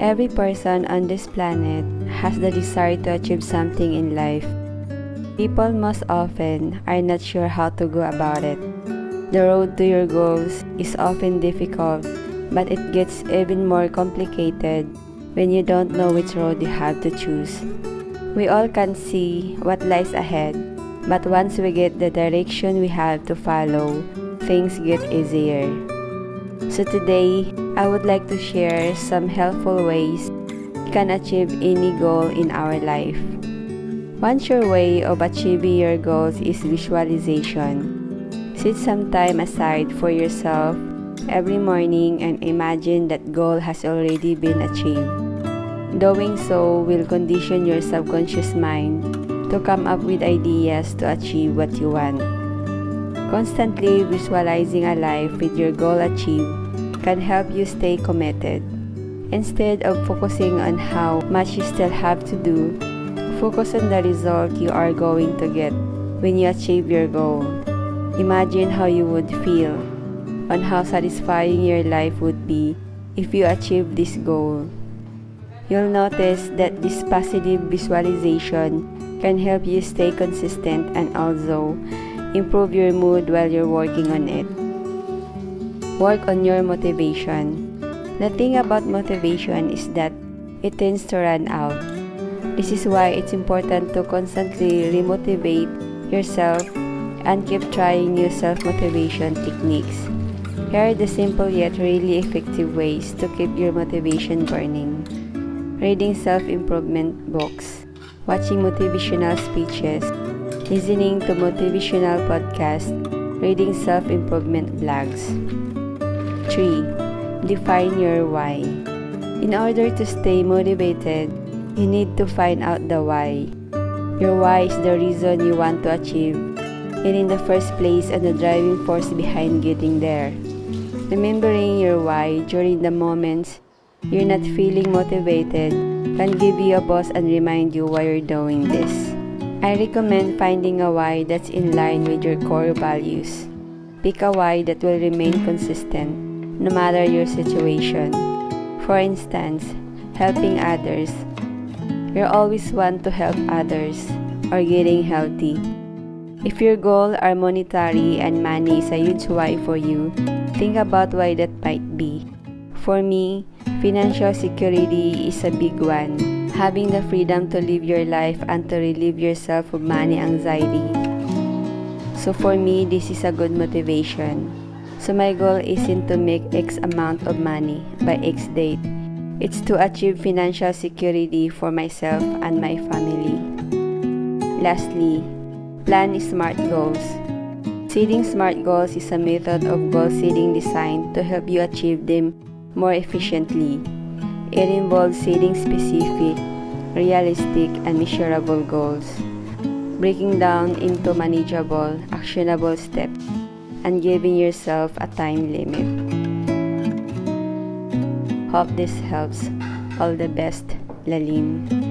Every person on this planet has the desire to achieve something in life. People most often are not sure how to go about it. The road to your goals is often difficult, but it gets even more complicated when you don't know which road you have to choose. We all can see what lies ahead, but once we get the direction we have to follow, things get easier. So today, I would like to share some helpful ways we can achieve any goal in our life. One sure way of achieving your goals is visualization. Set some time aside for yourself every morning and imagine that goal has already been achieved. Doing so will condition your subconscious mind to come up with ideas to achieve what you want. Constantly visualizing a life with your goal achieved can help you stay committed. Instead of focusing on how much you still have to do, focus on the result you are going to get when you achieve your goal. Imagine how you would feel, on how satisfying your life would be if you achieve this goal. You'll notice that this positive visualization can help you stay consistent and also improve your mood while you're working on it. Work on your motivation. The thing about motivation is that it tends to run out. This is why it's important to constantly remotivate yourself and keep trying new self-motivation techniques. Here are the simple yet really effective ways to keep your motivation burning. Reading self-improvement books, watching motivational speeches, listening to motivational podcasts, reading self-improvement blogs. 3. Define your why. In order to stay motivated, you need to find out the why. Your why is the reason you want to achieve it in the first place and the driving force behind getting there. Remembering your why during the moments you're not feeling motivated can give you a boost and remind you why you're doing this. I recommend finding a why that's in line with your core values. Pick a why that will remain consistent no matter your situation. For instance, helping others. You always want to help others or getting healthy. If your goals are monetary and money is a huge why for you, think about why that might be. For me, financial security is a big one. Having the freedom to live your life and to relieve yourself of money anxiety. So for me, this is a good motivation. So my goal isn't to make X amount of money by X date. It's to achieve financial security for myself and my family. Lastly, plan smart goals. Setting smart goals is a method of goal setting designed to help you achieve them more efficiently. It involves setting specific, realistic, and measurable goals, breaking down into manageable, actionable steps, and giving yourself a time limit. Hope this helps. All the best, Lalyn.